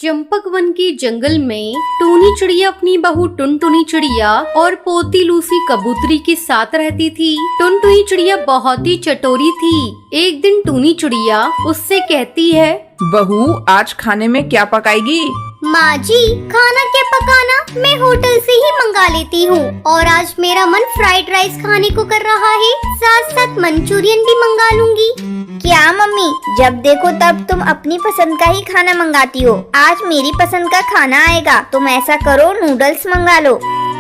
चंपकवन के जंगल में टूनी चिड़िया अपनी बहू टुनटुनी चिड़िया और पोती लूसी कबूतरी के साथ रहती थी। टुनटुनी चिड़िया बहुत ही चटोरी थी। एक दिन टूनी चिड़िया उससे कहती है, बहू आज खाने में क्या पकाएगी? माँ जी, खाना क्या पकाना, मैं होटल से ही मंगा लेती हूँ। और आज मेरा मन फ्राइड राइस खाने को कर रहा है, साथ साथ मंचूरियन भी मंगा लूंगी। क्या मम्मी, जब देखो तब तुम अपनी पसंद का ही खाना मंगाती हो। आज मेरी पसंद का खाना आएगा, तुम ऐसा करो नूडल्स मंगा लो।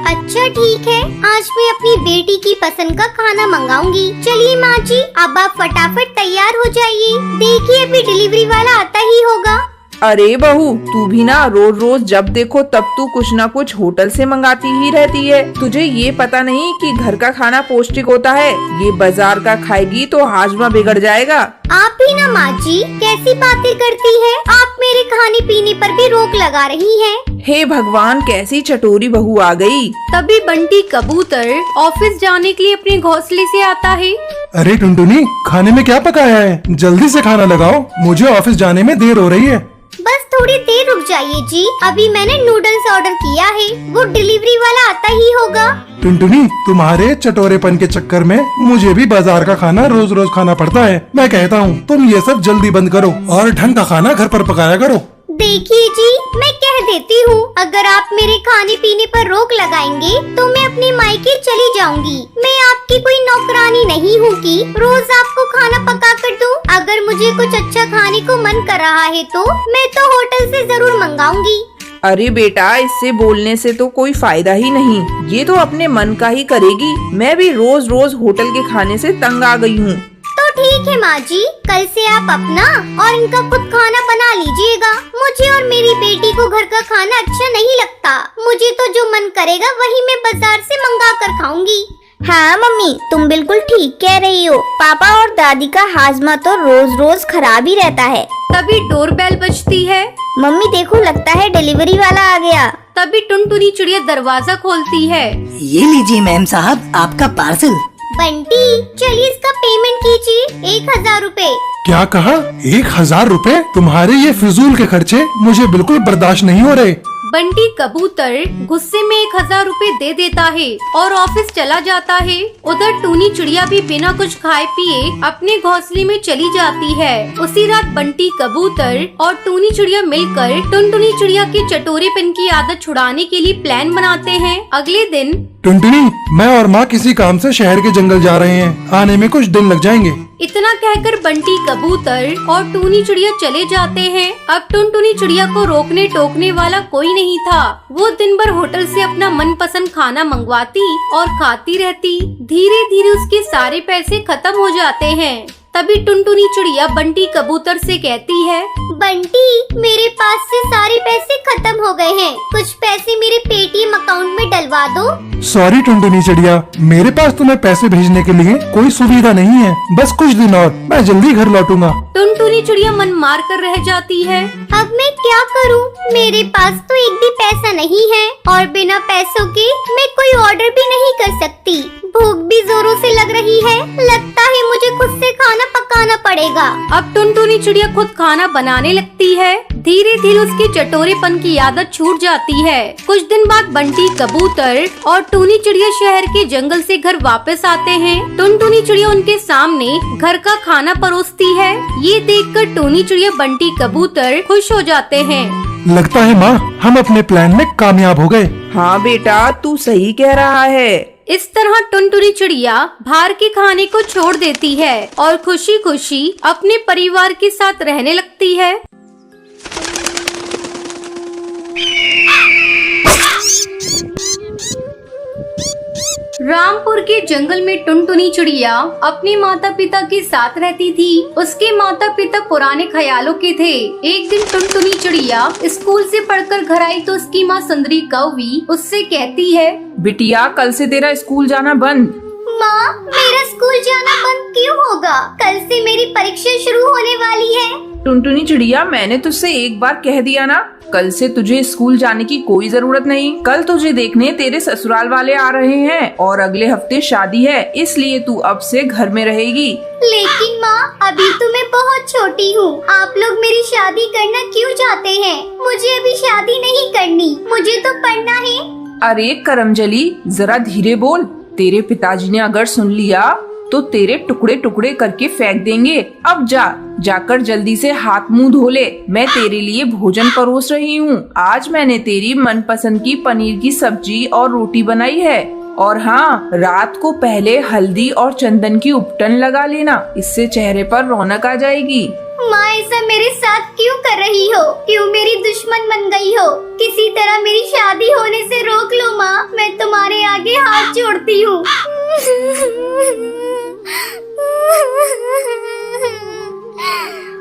अच्छा ठीक है, आज मैं अपनी बेटी की पसंद का खाना मंगाऊंगी। चलिए माँ जी, अब आप फटाफट तैयार हो जाइए, देखिए अभी डिलीवरी वाला आता ही होगा। अरे बहू, तू भी ना रोज रोज जब देखो तब तू कुछ ना कुछ होटल से मंगाती ही रहती है। तुझे ये पता नहीं कि घर का खाना पौष्टिक होता है? ये बाजार का खाएगी तो हाजमा बिगड़ जाएगा। आप भी ना माँ जी, कैसी बातें करती है, आप मेरे खाने पीने पर भी रोक लगा रही हैं। हे भगवान, कैसी चटोरी बहू आ गई। तभी बंटी कबूतर ऑफिस जाने के लिए अपने घोंसले से आता है। अरे टुनटुनी, खाने में क्या पकाया है? जल्दी से खाना लगाओ, मुझे ऑफिस जाने में देर हो रही है। बस थोड़ी देर रुक जाइए जी, अभी मैंने नूडल्स ऑर्डर किया है, वो डिलीवरी वाला आता ही होगा। टुनटुनी, तुम्हारे चटोरेपन के चक्कर में मुझे भी बाजार का खाना रोज रोज खाना पड़ता है। मैं कहता हूँ तुम ये सब जल्दी बंद करो और ढंग का खाना घर पर पकाया करो। देखिए जी, मैं कह देती हूँ, अगर आप मेरे खाने पीने पर रोक लगाएंगे तो मैं अपने मायके चली जाऊंगी। मैं आपकी कोई नौकरानी नहीं हूँ कि रोज आपको खाना पका कर दूँ। अगर मुझे कुछ अच्छा खाने को मन कर रहा है तो मैं तो होटल से जरूर मंगाऊंगी। अरे बेटा, इससे बोलने से तो कोई फायदा ही नहीं, ये तो अपने मन का ही करेगी। मैं भी रोज रोज होटल के खाने से तंग आ गई हूँ। तो ठीक है माँ जी, कल से आप अपना और इनका खुद खाना बना लीजिएगा। मुझे और मेरी बेटी को घर का खाना अच्छा नहीं लगता। मुझे तो जो मन करेगा वही मैं बाजार से मंगा कर खाऊंगी। हाँ मम्मी, तुम बिल्कुल ठीक कह रही हो। पापा और दादी का हाजमा तो रोज रोज खराब ही रहता है। तभी डोरबेल बजती है। मम्मी देखो, लगता है डिलीवरी वाला आ गया। तभी टुनटुनी चिड़िया दरवाजा खोलती है। ये लीजिए मैम साहब, आपका पार्सल। बंटी, चलिए इसका पेमेंट कीजिए, 1000 रुपए। क्या कहा? 1000 रुपए? तुम्हारे ये फिजूल के खर्चे मुझे बिल्कुल बर्दाश्त नहीं हो रहे। बंटी कबूतर गुस्से में 1000 रुपए दे देता है और ऑफिस चला जाता है। उधर टूनी चिड़िया भी बिना कुछ खाए पिए अपने घोंसले में चली जाती है। उसी रात बंटी कबूतर और टूनी चिड़िया मिलकर टुनटुनी चिड़िया के चटोरेपन की आदत छुड़ाने के लिए प्लान बनाते हैं। अगले दिन टुनटुनी, मैं और माँ किसी काम से शहर के जंगल जा रहे हैं, आने में कुछ दिन लग जाएंगे। इतना कहकर बंटी कबूतर और टूनी चिड़िया चले जाते हैं। अब टुनटुनी चिड़िया को रोकने टोकने वाला कोई नहीं था। वो दिन भर होटल से अपना मनपसंद खाना मंगवाती और खाती रहती। धीरे धीरे उसके सारे पैसे खत्म हो जाते हैं। तभी टुनटुनी चिड़िया बंटी कबूतर से कहती है, बंटी, मेरे पास से सारे पैसे खत्म हो गए हैं, कुछ पैसे मेरे पेटीएम अकाउंट में डलवा दो। सॉरी टुनटुनी चिड़िया, मेरे पास तुम्हें पैसे भेजने के लिए कोई सुविधा नहीं है। बस कुछ दिन और, मैं जल्दी घर लौटूंगा। टुनटुनी चिड़िया मन मार कर रह जाती है। अब मैं क्या करूं? मेरे पास तो एक भी पैसा नहीं है और बिना पैसों के मैं कोई ऑर्डर भी नहीं कर सकती। भूख भी जोरों से लग रही है, लगता है मुझे खुद से खाना पकाना पड़ेगा। अब टुनटुनी चिड़िया खुद खाना बनाने लगती है। धीरे धीरे उसके चटोरेपन की आदत छूट जाती है। कुछ दिन बाद बंटी कबूतर और टूनी चिड़िया शहर के जंगल से घर वापस आते हैं। टुनटुनी चिड़िया उनके सामने घर का खाना परोसती है। ये देखकर टूनी चिड़िया बंटी कबूतर खुश हो जाते हैं। लगता है माँ, हम अपने प्लान में कामयाब हो गए। हाँ बेटा, तू सही कह रहा है। इस तरह टुनटुनी चिड़िया बाहर के खाने को छोड़ देती है और खुशी खुशी अपने परिवार के साथ रहने लगती है। रामपुर के जंगल में टुनटुनी चिड़िया अपने माता पिता के साथ रहती थी। उसके माता पिता पुराने ख्यालों के थे। एक दिन टुनटुनी चिड़िया स्कूल से पढ़कर घर आई तो उसकी माँ सुंदरी कौवी उससे कहती है, बिटिया, कल से तेरा स्कूल जाना बंद। माँ, मेरा स्कूल जाना बंद क्यों होगा? कल से मेरी परीक्षा शुरू होने वाली है। टुनटुनी चिड़िया, मैंने तुझसे एक बार कह दिया ना, कल से तुझे स्कूल जाने की कोई जरूरत नहीं। कल तुझे देखने तेरे ससुराल वाले आ रहे हैं और अगले हफ्ते शादी है, इसलिए तू अब से घर में रहेगी। लेकिन माँ, अभी तो मैं बहुत छोटी हूँ। आप लोग मेरी शादी करना क्यों चाहते हैं? मुझे मुझे अभी शादी नहीं करनी, मुझे तो पढ़ना है। अरे करमजली, जरा धीरे बोल। तेरे पिताजी ने अगर सुन लिया तो तेरे टुकड़े टुकड़े करके फेंक देंगे। अब जाकर जल्दी से हाथ मुंह धो ले। मैं तेरे लिए भोजन परोस रही हूँ। आज मैंने तेरी मनपसंद की पनीर की सब्जी और रोटी बनाई है। और हाँ, रात को पहले हल्दी और चंदन की उपटन लगा लेना, इससे चेहरे पर रौनक आ जाएगी। माँ, ऐसा मेरे साथ क्यों कर रही हो? क्यों मेरी दुश्मन बन गई हो? किसी तरह मेरी शादी होने से रोक लो माँ, मैं तुम्हारे आगे हाथ जोड़ती हूँ।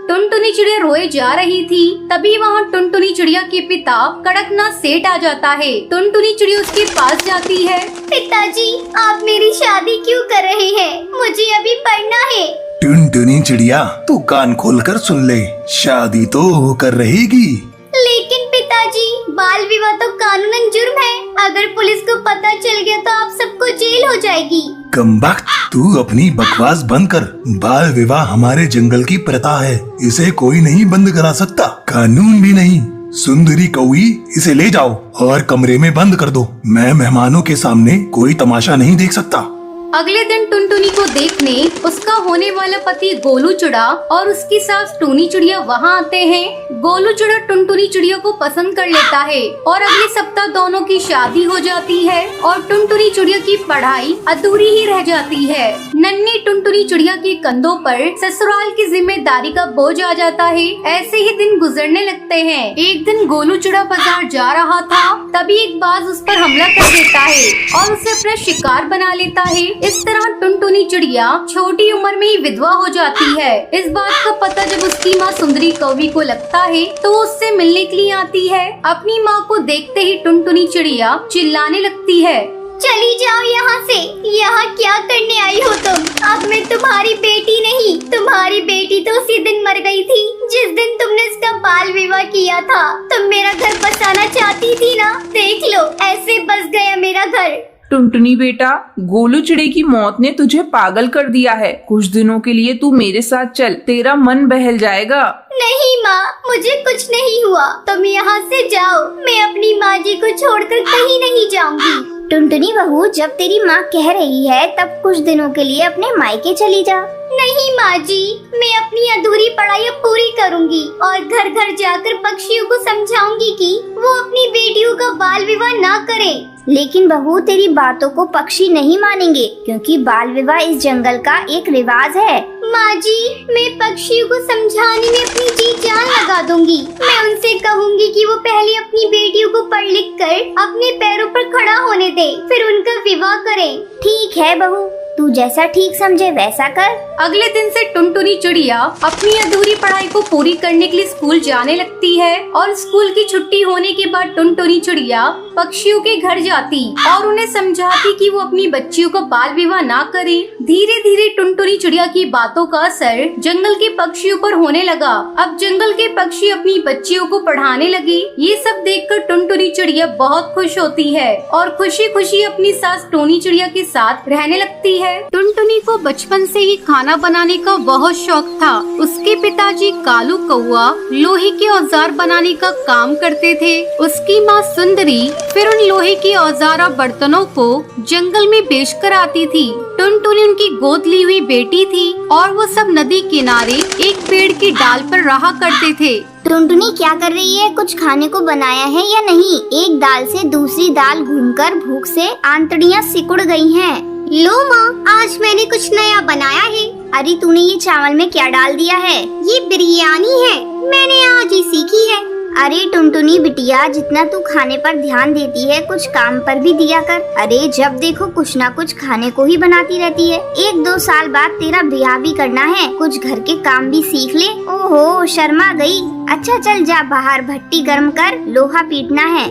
टुनटुनी चिड़िया रोए जा रही थी, तभी वहाँ टुनटुनी चिड़िया के पिता कड़कनाथ सेठ आ जाता है। टुनटुनी चिड़िया उसके पास जाती है। पिताजी, आप मेरी शादी क्यों कर रहे हैं? मुझे अभी पढ़ना है। टुनटुनी चिड़िया, तू कान खोलकर सुन ले, शादी तो होकर रहेगी। लेकिन पिताजी, बाल विवाह तो कानूनन जुर्म है। अगर पुलिस को पता चल गया तो आप सबको जेल हो जाएगी। कमबख्त, तू अपनी बकवास बंद कर। बाल विवाह हमारे जंगल की प्रथा है, इसे कोई नहीं बंद करा सकता, कानून भी नहीं। सुंदरी कौवी, इसे ले जाओ और कमरे में बंद कर दो। मैं मेहमानों के सामने कोई तमाशा नहीं देख सकता। अगले दिन टुनटुनी को देखने उसका होने वाला पति गोलू चिड़ा और उसकी सास टूनी चिड़िया वहाँ आते हैं। गोलू चिड़ा टुनटुनी चिड़िया को पसंद कर लेता है और अगले सप्ताह दोनों की शादी हो जाती है और टुनटुनी चिड़िया की पढ़ाई अधूरी ही रह जाती है। नन्ही टुनटुनी चिड़िया के कंधों पर ससुराल की जिम्मेदारी का बोझ आ जाता है। ऐसे ही दिन गुजरने लगते हैं। एक दिन गोलू चिड़ा बाजार जा रहा था, तभी एक बाज उस पर हमला कर देता है और उसे अपना शिकार बना लेता है। इस तरह टुनटुनी चिड़िया छोटी उम्र में ही विधवा हो जाती है। इस बात का पता जब उसकी माँ सुंदरी कौवी को लगता है तो वो उससे मिलने के लिए आती है। अपनी माँ को देखते ही टुनटुनी चिड़िया चिल्लाने लगती है, चली जाओ यहाँ से। यहाँ क्या करने आई हो तुम? अब मैं तुम्हारी बेटी नहीं, तुम्हारी बेटी तो उसी दिन मर गई थी जिस दिन तुमने इसका बाल विवाह किया था। तुम मेरा घर बसाना चाहती थी ना, देख लो ऐसे बस गया मेरा घर। टुनटुनी बेटा, गोलू चिड़े की मौत ने तुझे पागल कर दिया है। कुछ दिनों के लिए तू मेरे साथ चल, तेरा मन बहल जाएगा। नहीं माँ, मुझे कुछ नहीं हुआ, तुम यहाँ से जाओ। मैं अपनी माँ जी को छोड़कर कहीं नहीं जाऊंगी। टुनटुनी बहू, जब तेरी माँ कह रही है तब कुछ दिनों के लिए अपने मायके चली जा। नहीं माँ जी, मैं अपनी अधूरी पढ़ाई अब पूरी करूंगी और घर घर जाकर पक्षियों को समझाऊंगी कि वो अपनी बेटियों का बाल विवाह ना करें। लेकिन बहू, तेरी बातों को पक्षी नहीं मानेंगे, क्योंकि बाल विवाह इस जंगल का एक रिवाज है। माँ जी, मैं पक्षियों को समझाने में अपनी जी जान लगा दूंगी। मैं उनसे कहूँगी कि वो पहले अपनी बेटियों को पढ़ लिख कर अपने पैरों पर खड़ा होने दे, फिर उनका विवाह करें। ठीक है बहू, तू जैसा ठीक समझे वैसा कर। अगले दिन से टुनटुनी चिड़िया अपनी अधूरी पढ़ाई को पूरी करने के लिए स्कूल जाने लगती है और स्कूल की छुट्टी होने के बाद टुनटुनी चिड़िया पक्षियों के घर जाती और उन्हें समझाती कि वो अपनी बच्चियों का बाल विवाह ना करें। धीरे धीरे टुनटुनी चिड़िया की बातों का असर जंगल के पक्षियों पर होने लगा। अब जंगल के पक्षी अपनी बच्चियों को पढ़ाने लगे। ये सब देखकर टुनटुनी चिड़िया बहुत खुश होती है और खुशी खुशी अपनी सास टूनी चिड़िया के साथ रहने लगती है। टुनटुनी को बचपन से ही खाना बनाने का बहुत शौक था। उसके पिताजी कालू कौआ लोहे के औजार बनाने का काम करते थे। उसकी माँ सुंदरी फिर उन लोहे के औजार और बर्तनों को जंगल में बेच कर आती थी। टुनटुनी उनकी गोद ली हुई बेटी थी और वो सब नदी किनारे एक पेड़ की डाल पर रहा करते थे। टुनटुनी क्या कर रही है? कुछ खाने को बनाया है या नहीं? एक दाल से दूसरी दाल घूमकर भूख से आंतड़ियाँ सिकुड़ गई हैं। लो माँ, आज मैंने कुछ नया बनाया है। अरे तूने ये चावल में क्या डाल दिया है? ये बिरयानी है, मैंने आज ही सीखी है। अरे टुनटुनी बिटिया, जितना तू खाने पर ध्यान देती है कुछ काम पर भी दिया कर। अरे जब देखो कुछ ना कुछ खाने को ही बनाती रहती है। 1-2 साल बाद तेरा ब्याह भी करना है, कुछ घर के काम भी सीख ले। ओहो, शर्मा गई। अच्छा चल जा बाहर भट्टी गर्म कर, लोहा पीटना है।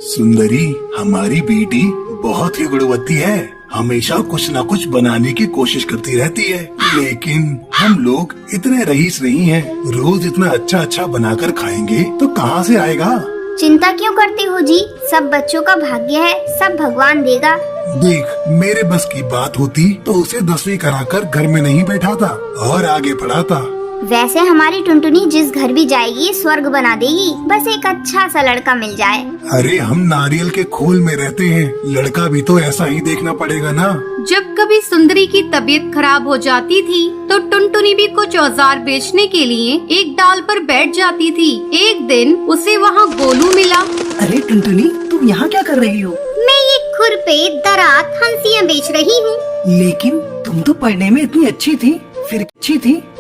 सुंदरी, हमारी बेटी बहुत ही गुणवत्ती है, हमेशा कुछ न कुछ बनाने की कोशिश करती रहती है। लेकिन हम लोग इतने रईस नहीं हैं, रोज इतना अच्छा अच्छा बनाकर खाएंगे तो कहाँ से आएगा? चिंता क्यों करते हो जी? सब बच्चों का भाग्य है, सब भगवान देगा। देख, मेरे बस की बात होती तो उसे 10वीं कराकर घर में नहीं बैठाता और आगे पढ़ाता। वैसे हमारी टुनटुनी जिस घर भी जाएगी स्वर्ग बना देगी, बस एक अच्छा सा लड़का मिल जाए। अरे हम नारियल के खोल में रहते हैं, लड़का भी तो ऐसा ही देखना पड़ेगा ना। जब कभी सुंदरी की तबीयत खराब हो जाती थी तो टुनटुनी भी कुछ औजार बेचने के लिए एक डाल पर बैठ जाती थी। एक दिन उसे वहाँ गोलू मिला। अरे टुनटुनी, तुम यहाँ क्या कर रही हो? मैं ये खुरपे दरात हंसियाँ बेच रही हूँ। लेकिन तुम तो पढ़ने में इतनी अच्छी थी,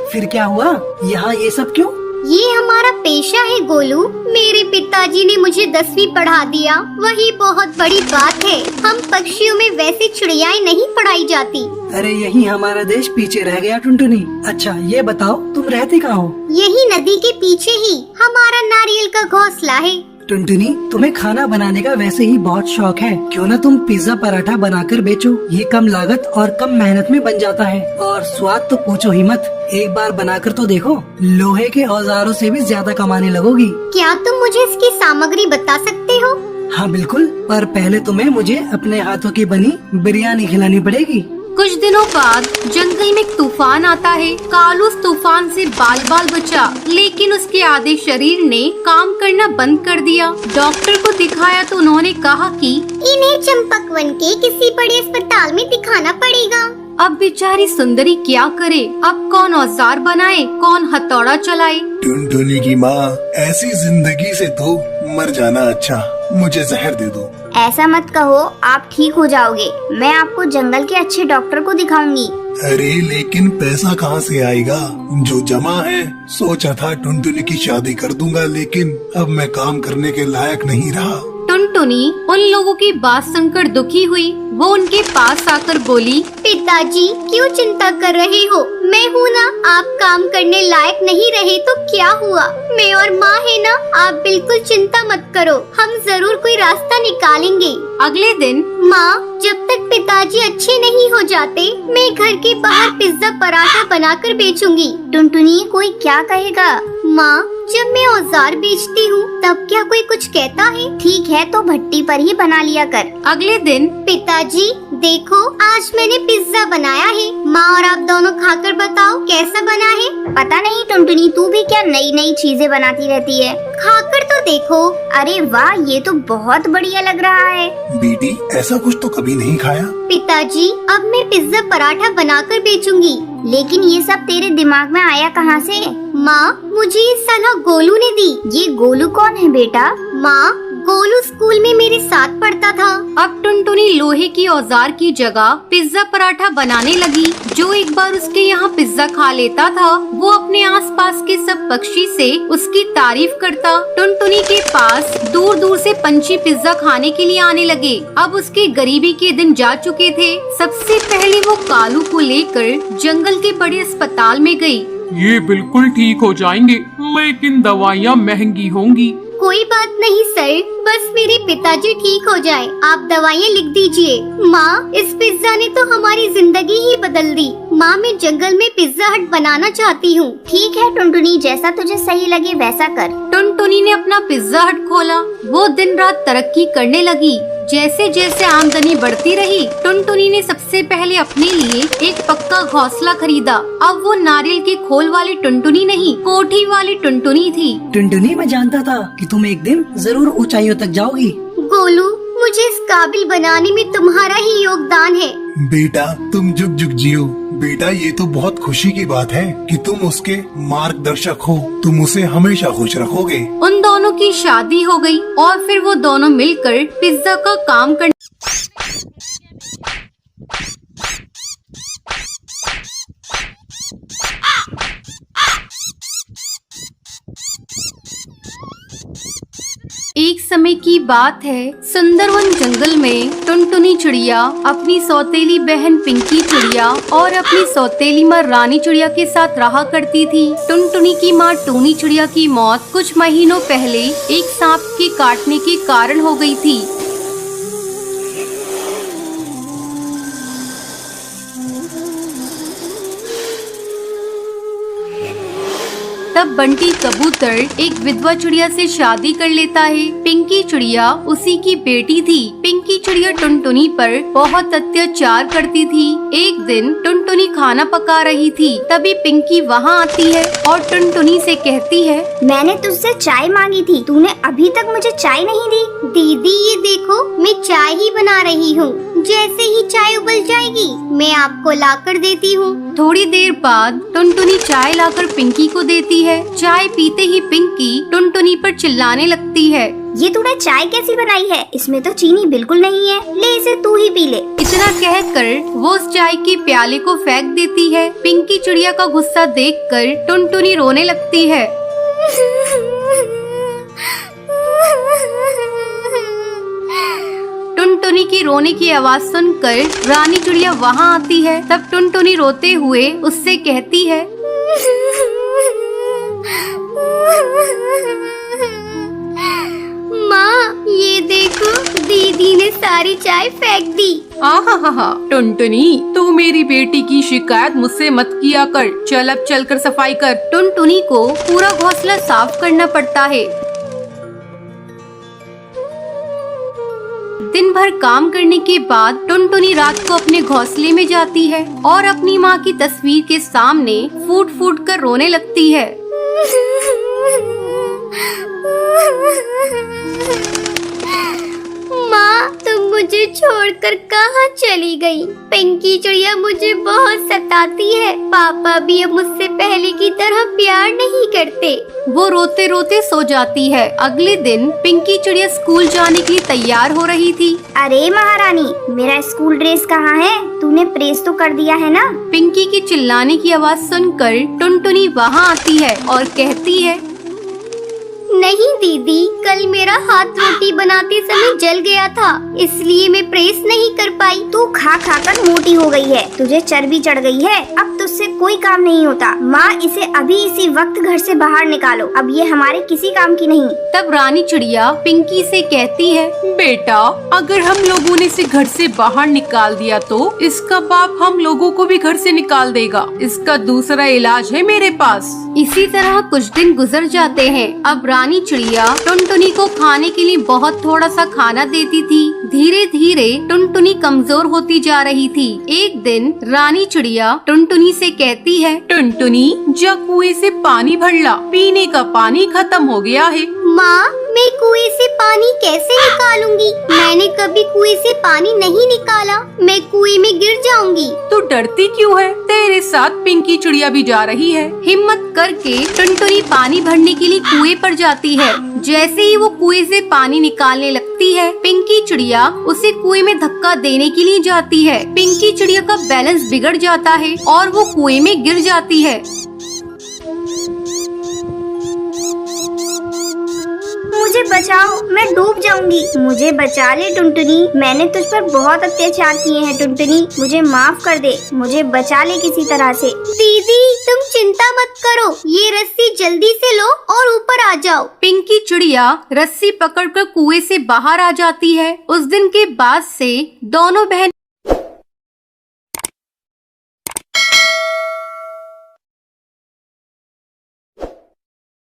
फिर क्या हुआ? यहाँ ये सब क्यों? ये हमारा पेशा है गोलू। मेरे पिताजी ने मुझे 10वीं पढ़ा दिया, वही बहुत बड़ी बात है। हम पक्षियों में वैसे चिड़ियाएं नहीं पढ़ाई जाती। अरे यही हमारा देश पीछे रह गया टुनटुनी। अच्छा ये बताओ, तुम रहती कहाँ हो? यही नदी के पीछे ही हमारा नारियल का घोंसला है। टुनटुनी, तुम्हें खाना बनाने का वैसे ही बहुत शौक है, क्यों ना तुम पिज्जा पराठा बनाकर बेचो। ये कम लागत और कम मेहनत में बन जाता है और स्वाद तो पूछो ही मत। एक बार बनाकर तो देखो, लोहे के औजारों से भी ज्यादा कमाने लगोगी। क्या तुम मुझे इसकी सामग्री बता सकते हो? हाँ बिल्कुल, पर पहले तुम्हें मुझे अपने हाथों की बनी बिरयानी खिलानी पड़ेगी। कुछ दिनों बाद जंगल में एक तूफान आता है। कालू उस तूफान से बाल बाल बचा, लेकिन उसके आधे शरीर ने काम करना बंद कर दिया। डॉक्टर को दिखाया तो उन्होंने कहा कि इन्हें चंपकवन के किसी बड़े अस्पताल में दिखाना पड़ेगा। अब बेचारी सुंदरी क्या करे? अब कौन औजार बनाए, कौन हथौड़ा चलाए? टुनटुनी की माँ, ऐसी जिंदगी से तो मर जाना अच्छा। मुझे जहर दे दो। ऐसा मत कहो, आप ठीक हो जाओगे। मैं आपको जंगल के अच्छे डॉक्टर को दिखाऊंगी। अरे लेकिन पैसा कहाँ से आएगा? जो जमा है, सोचा था टुनटुनी की शादी कर दूंगा, लेकिन अब मैं काम करने के लायक नहीं रहा। टुनटुनी उन लोगों की बात सुनकर दुखी हुई। वो उनके पास आकर बोली, पिताजी क्यों चिंता कर रहे हो? मैं हूँ ना। आप काम करने लायक नहीं रहे तो क्या हुआ? मैं और माँ है ना। आप बिल्कुल चिंता मत करो, हम जरूर कोई रास्ता निकालेंगे। अगले दिन माँ, जब तक पिताजी अच्छे नहीं हो जाते, मैं घर के बाहर पिज्जा पराठा बनाकर बेचूंगी। टुनटुनी, कोई क्या कहेगा? माँ, जब मैं औजार बेचती हूँ तब क्या कोई कुछ कहता है? ठीक है तो भट्टी पर ही बना लिया कर। अगले दिन पिताजी देखो, आज मैंने पिज्जा बनाया है। माँ और आप दोनों खाकर बताओ कैसा बना है। पता नहीं टुनटुनी, तू भी क्या नई नई चीजें बनाती रहती है। खाकर तो देखो। अरे वाह, ये तो बहुत बढ़िया लग रहा है। बेटी, ऐसा कुछ तो कभी नहीं खाया। पिताजी, अब मैं पिज्जा पराठा बनाकर बेचूंगी। लेकिन ये सब तेरे दिमाग में आया कहाँ से? माँ, मुझे ये सलाह गोलू ने दी। ये गोलू कौन है बेटा? माँ, गोलू स्कूल में मेरे साथ पढ़ता था। अब टुनटुनी लोहे की औजार की जगह पिज्जा पराठा बनाने लगी। जो एक बार उसके यहाँ पिज्जा खा लेता था, वो अपने आसपास के सब पक्षी से उसकी तारीफ करता। टुनटुनी के पास दूर दूर से पंछी पिज्जा खाने के लिए आने लगे। अब उसके गरीबी के दिन जा चुके थे। सबसे पहले वो कालू को लेकर जंगल के बड़े अस्पताल में गई। ये बिल्कुल ठीक हो जाएंगे, लेकिन दवाइयाँ महंगी होंगी। कोई बात नहीं सर, बस मेरे पिताजी ठीक हो जाए, आप दवाइयाँ लिख दीजिए। माँ, इस पिज्जा ने तो हमारी जिंदगी ही बदल दी। माँ, मैं जंगल में पिज्जा हट बनाना चाहती हूँ। ठीक है टुनटुनी, जैसा तुझे सही लगे वैसा कर। टुनटुनी ने अपना पिज्जा हट खोला। वो दिन रात तरक्की करने लगी। जैसे जैसे आमदनी बढ़ती रही, टुनटुनी ने सबसे पहले अपने लिए एक पक्का घोंसला खरीदा। अब वो नारियल के खोल वाली टुनटुनी नहीं, कोठी वाली टुनटुनी थी। टुनटुनी, मैं जानता था कि तुम एक दिन जरूर ऊंचाइयों तक जाओगी। गोलू, मुझे इस काबिल बनाने में तुम्हारा ही योगदान है। बेटा, तुम जुग जुग जियो। बेटा, ये तो बहुत खुशी की बात है कि तुम उसके मार्गदर्शक हो। तुम उसे हमेशा खुश रखोगे। उन दोनों की शादी हो गई और फिर वो दोनों मिलकर पिज्जा का काम करने एक समय की बात है, सुंदरवन जंगल में टुनटुनी चिड़िया अपनी सौतेली बहन पिंकी चिड़िया और अपनी सौतेली माँ रानी चिड़िया के साथ रहा करती थी। टुनटुनी की माँ टूनी चिड़िया की मौत कुछ महीनों पहले एक सांप के काटने के कारण हो गई थी। तब बंटी कबूतर एक विधवा चिड़िया से शादी कर लेता है। पिंकी चिड़िया उसी की बेटी थी। पिंकी चिड़िया टुनटुनी पर बहुत अत्याचार करती थी। एक दिन टुनटुनी खाना पका रही थी, तभी पिंकी वहाँ आती है और टुनटुनी से कहती है, मैंने तुझसे चाय मांगी थी, तूने अभी तक मुझे चाय नहीं दी। दीदी ये देखो, मैं चाय ही बना रही हूँ। जैसे ही चाय उबल जाएगी मैं आपको लाकर देती हूँ। थोड़ी देर बाद टुनटुनी चाय लाकर पिंकी को देती है। चाय पीते ही पिंकी टुनटुनी पर चिल्लाने लगती है, ये तूने चाय कैसी बनाई है? इसमें तो चीनी बिल्कुल नहीं है, ले इसे तू ही पी ले। इतना कहकर वो उस चाय के प्याले को फेंक देती है। पिंकी चिड़िया का गुस्सा देखकर टुनटुनी रोने लगती है। टुनटुनी की रोने की आवाज सुनकर रानी चिड़िया वहाँ आती है। तब टुनटुनी रोते हुए उससे कहती है, माँ ये देखो, दीदी ने सारी चाय फेंक दी। आहा टुनटुनी, तू मेरी बेटी की शिकायत मुझसे मत किया कर। चल अब चलकर सफाई कर। टुनटुनी को पूरा घोंसला साफ करना पड़ता है। दिन भर काम करने के बाद टुनटुनी रात को अपने घोंसले में जाती है और अपनी माँ की तस्वीर के सामने फूट फूट कर रोने लगती है। माँ तुम मुझे छोड़कर कहाँ चली गई? पिंकी चिड़िया मुझे बहुत सताती है। पापा भी अब मुझसे पहले की तरह प्यार नहीं करते। वो रोते रोते सो जाती है। अगले दिन पिंकी चिड़िया स्कूल जाने के लिए तैयार हो रही थी। अरे महारानी, मेरा स्कूल ड्रेस कहाँ है? तूने प्रेस तो कर दिया है ना? पिंकी की चिल्लाने की आवाज सुनकर टुनटुनी वहाँ आती है और कहती है, नहीं दीदी, कल मेरा हाथ रोटी बनाते समय जल गया था, इसलिए मैं प्रेस नहीं कर पाई। तू खा खा कर मोटी हो गई है, तुझे चर्बी चढ़ गई है, अब तुझसे कोई काम नहीं होता। माँ इसे अभी इसी वक्त घर से बाहर निकालो, अब ये हमारे किसी काम की नहीं। तब रानी चिड़िया पिंकी से कहती है, बेटा, अगर हम लोगों ने इसे घर से बाहर निकाल दिया तो इसका बाप हम लोगों को भी घर से निकाल देगा। इसका दूसरा इलाज है मेरे पास। इसी तरह कुछ दिन गुजर जाते हैं। अब रानी चिड़िया टुनटुनी को खाने के लिए बहुत थोड़ा सा खाना देती थी। धीरे धीरे टुनटुनी कमजोर होती जा रही थी। एक दिन रानी चिड़िया टुनटुनी से कहती है, टुनटुनी, जा कुएं से पानी भर ला, पीने का पानी खत्म हो गया है। माँ मैं कुएं से पानी कैसे निकालूंगी? मैंने कभी कुएं से पानी नहीं निकाला, मैं कुएं में गिर जाऊंगी। तू डरती क्यों है? तेरे साथ पिंकी चिड़िया भी जा रही है। हिम्मत करके टुनटुनी पानी भरने के लिए कुएं पर जाती है। जैसे ही वो कुएं से पानी निकालने लगती है, पिंकी चिड़िया उसे कुएं में धक्का देने के लिए जाती है। पिंकी चिड़िया का बैलेंस बिगड़ जाता है और वो कुएं में गिर जाती है। मुझे बचाओ, मैं डूब जाऊंगी। मुझे बचा ले टुनटुनी, मैंने तुझ पर बहुत अत्याचार किए हैं टुनटुनी, मुझे माफ कर दे, मुझे बचा ले किसी तरह से। दीदी तुम चिंता मत करो, ये रस्सी जल्दी से लो और ऊपर आ जाओ। पिंकी चिड़िया रस्सी पकड़कर कुएं से बाहर आ जाती है। उस दिन के बाद से दोनों बहन